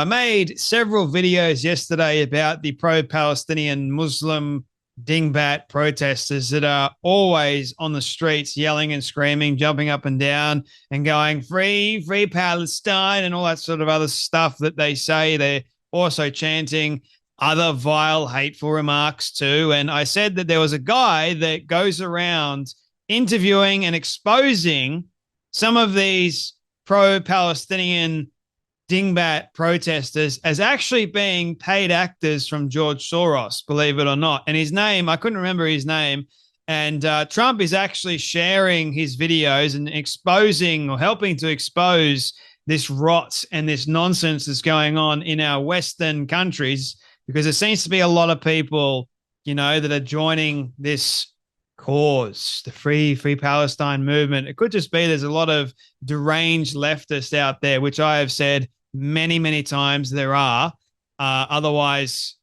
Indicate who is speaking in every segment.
Speaker 1: I made several videos yesterday about the pro-Palestinian Muslim dingbat protesters that are always on the streets yelling and screaming, jumping up and down and going, free, free Palestine, and all that sort of other stuff that they say. They're also chanting other vile, hateful remarks too. And I said that there was a guy that goes around interviewing and exposing some of these pro-Palestinian dingbat protesters as actually being paid actors from George Soros, believe it or not. And his name, I couldn't remember his name. And Trump is actually sharing his videos and exposing or helping to expose this rot and this nonsense that's going on in our Western countries, because there seems to be a lot of people, that are joining this cause, the free Palestine movement. It could just be there's a lot of deranged leftists out there, which I have said many, many times there are. Otherwise,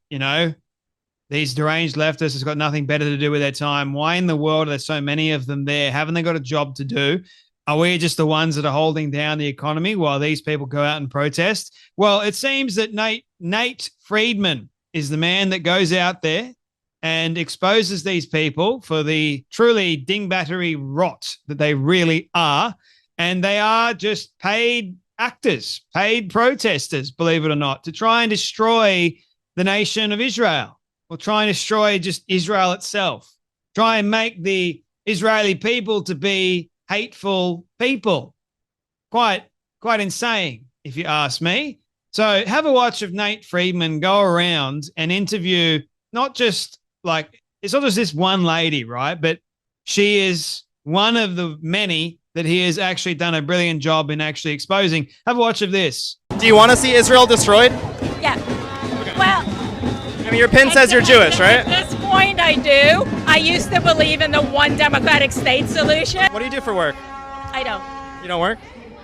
Speaker 1: these deranged leftists has got nothing better to do with their time. Why in the world are there so many of them there? Haven't they got a job to do? Are we just the ones that are holding down the economy while these people go out and protest? Well, it seems that Nate Friedman is the man that goes out there and exposes these people for the truly dingbattery rot that they really are. And they are just paid actors, paid protesters, believe it or not, to try and destroy the nation of Israel, or try and destroy just Israel itself, try and make the Israeli people to be hateful people. Quite insane, if you ask me. So have a watch of Nate Friedman go around and interview not just it's not just this one lady, right? But she is one of the many that he has actually done a brilliant job in actually exposing. Have a watch of this.
Speaker 2: Do you want to see Israel destroyed?
Speaker 3: Yeah. Well,
Speaker 2: I mean, your pin says you're Jewish, right?
Speaker 3: At this point, I do. I used to believe in the one democratic state solution.
Speaker 2: What do you do for work?
Speaker 3: I don't.
Speaker 2: You don't work?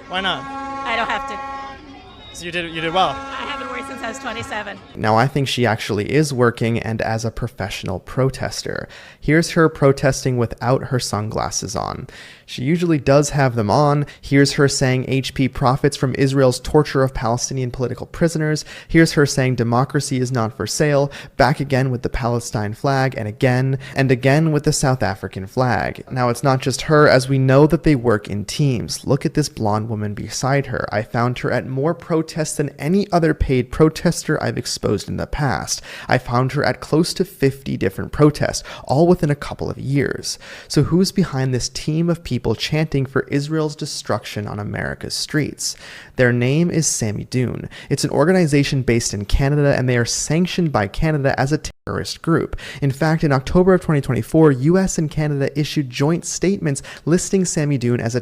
Speaker 2: Why not?
Speaker 3: I don't have to.
Speaker 2: So you did well.
Speaker 3: I haven't worked since I was 27.
Speaker 4: Now, I think she actually is working, and as a professional protester. Here's her protesting without her sunglasses on. She usually does have them on. Here's her saying HP profits from Israel's torture of Palestinian political prisoners. Here's her saying democracy is not for sale. Back again with the Palestine flag, and again with the South African flag. Now, it's not just her, as we know that they work in teams. Look at this blonde woman beside her. I found her at more protests than any other paid protester I've exposed in the past. I found her at close to 50 different protests, all within a couple of years. So who's behind this team of people chanting for Israel's destruction on America's streets? Their name is Sami Doon. It's an organization based in Canada, and they are sanctioned by Canada as a terrorist group. In fact, in October of 2024, US and Canada issued joint statements listing Sami Doon as a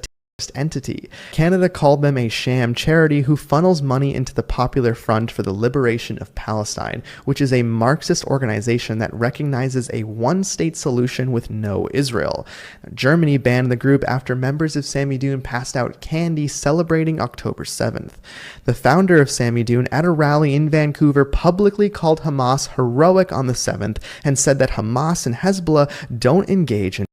Speaker 4: entity. Canada called them a sham charity who funnels money into the Popular Front for the Liberation of Palestine, which is a Marxist organization that recognizes a one-state solution with no Israel. Germany banned the group after members of Sami Doon passed out candy celebrating October 7th. The founder of Sami Doon at a rally in Vancouver publicly called Hamas heroic on the 7th and said that Hamas and Hezbollah don't engage in.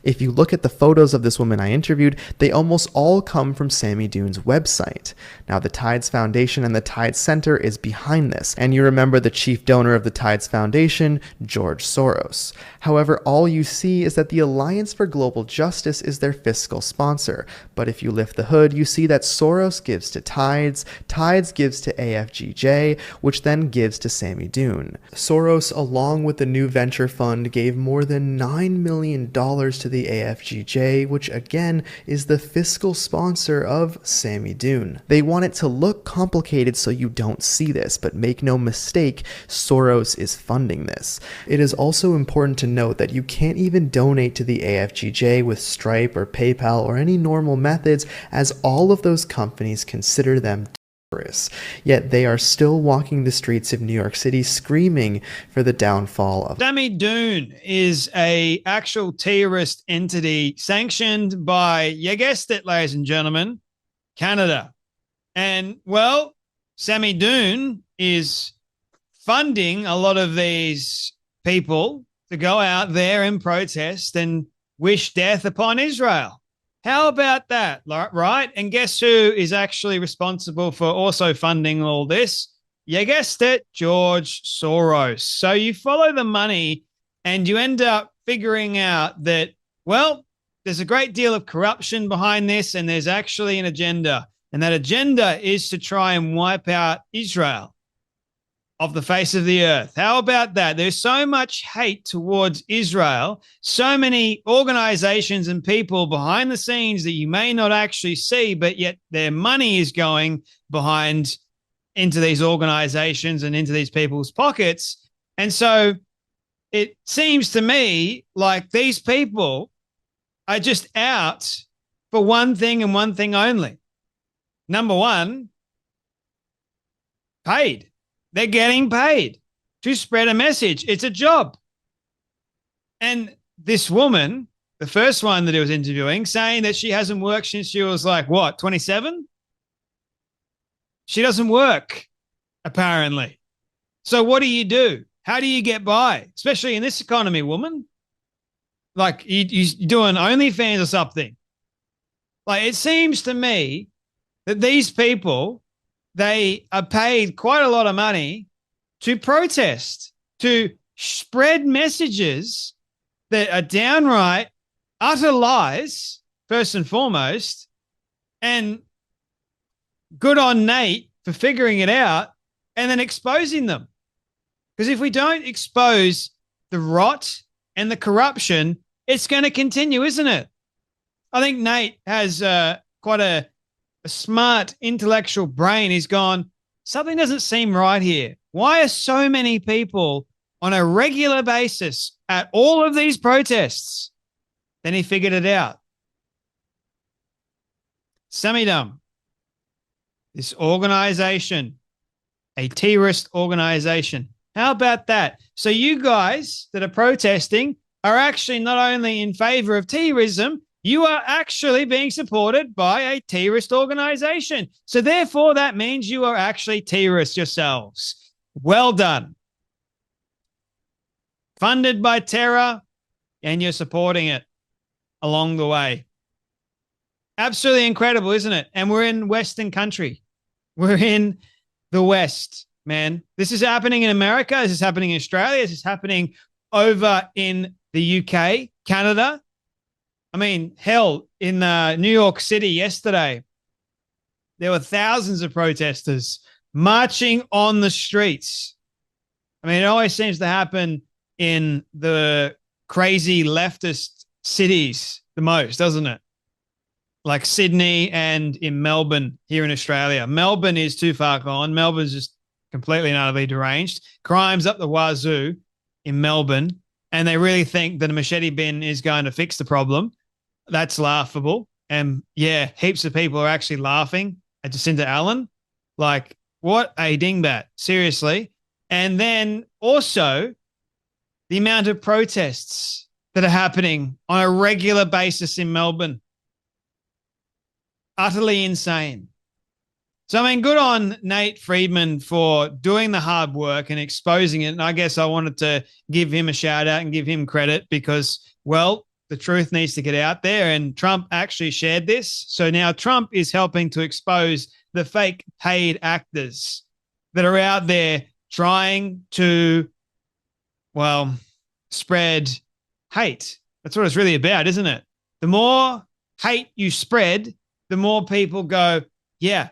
Speaker 4: If you look at the photos of this woman I interviewed, they almost all come from Sami Doon's website. Now, the Tides Foundation and the Tides Center is behind this, and you remember the chief donor of the Tides Foundation, George Soros. However, all you see is that the Alliance for Global Justice is their fiscal sponsor. But if you lift the hood, you see that Soros gives to Tides, Tides gives to AFGJ, which then gives to Sami Doon. Soros, along with the New Venture Fund, gave more than $9 million to the AFGJ, which again is the fiscal sponsor of Sami Doon. They want it to look complicated so you don't see this, but make no mistake, Soros is funding this. It is also important to note that you can't even donate to the AFGJ with Stripe or PayPal or any normal methods, as all of those companies consider them terrorists. Yet they are still walking the streets of New York City screaming for the downfall of.
Speaker 1: Sami Doon is a actual terrorist entity sanctioned by, you guessed it, ladies and gentlemen, Canada. And well, Sami Doon is funding a lot of these people to go out there and protest and wish death upon Israel. How about that, right? And guess who is actually responsible for also funding all this? You guessed it, George Soros. So you follow the money and you end up figuring out that, well, there's a great deal of corruption behind this, and there's actually an agenda. And that agenda is to try and wipe out Israel off the face of the earth. How about that? There's so much hate towards Israel, so many organizations and people behind the scenes that you may not actually see, but yet their money is going behind into these organizations and into these people's pockets. And so it seems to me like these people are just out for one thing and one thing only. Number one, paid. They're getting paid to spread a message. It's a job. And this woman, the first one that he was interviewing, saying that she hasn't worked since she was like, what, 27? She doesn't work, apparently. So what do? How do you get by? Especially in this economy, woman. Like you're doing OnlyFans or something. Like it seems to me that these people, they are paid quite a lot of money to protest, to spread messages that are downright utter lies, first and foremost. And good on Nate for figuring it out and then exposing them. Because if we don't expose the rot and the corruption, it's going to continue, isn't it? I think Nate has quite a smart intellectual brain. He's gone, something doesn't seem right here. Why are so many people on a regular basis at all of these protests? Then he figured it out. Semi-dumb. This organization, a terrorist organization. How about that? So you guys that are protesting are actually not only in favor of terrorism, you are actually being supported by a terrorist organization. So therefore, that means you are actually terrorists yourselves. Well done. Funded by terror, and you're supporting it along the way. Absolutely incredible, isn't it? And we're in Western country. We're in the West, man. This is happening in America. This is happening in Australia. This is happening over in the UK, Canada. I mean, hell, in New York City yesterday, there were thousands of protesters marching on the streets. I mean, it always seems to happen in the crazy leftist cities the most, doesn't it? Like Sydney and in Melbourne here in Australia. Melbourne is too far gone. Melbourne's just completely and utterly deranged. Crime's up the wazoo in Melbourne, and they really think that a machete bin is going to fix the problem. That's laughable. And yeah, heaps of people are actually laughing at Jacinta Allen. Like, what a dingbat. Seriously. And then also the amount of protests that are happening on a regular basis in Melbourne. Utterly insane. So, I mean, good on Nate Friedman for doing the hard work and exposing it. And I guess I wanted to give him a shout out and give him credit because, well, the truth needs to get out there. And Trump actually shared this. So now Trump is helping to expose the fake paid actors that are out there trying to, well, spread hate. That's what it's really about, isn't it? The more hate you spread, the more people go, yeah,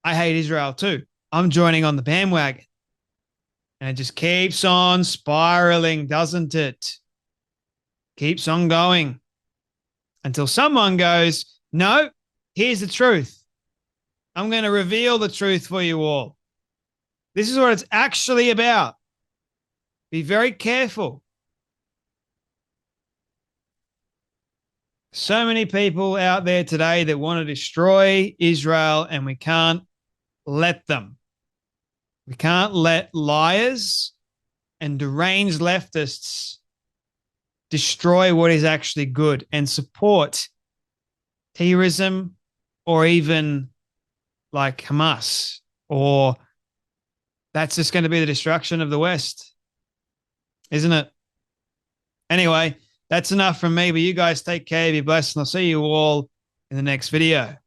Speaker 1: I hate Israel too. I'm joining on the bandwagon. And it just keeps on spiraling, doesn't it? Keeps on going until someone goes, no, here's the truth. I'm going to reveal the truth for you all. This is what it's actually about. Be very careful. So many people out there today that want to destroy Israel, and we can't let them. We can't let liars and deranged leftists destroy what is actually good and support terrorism or even like Hamas, or that's just going to be the destruction of the West, isn't it? Anyway, that's enough from me, but you guys take care, be blessed, and I'll see you all in the next video.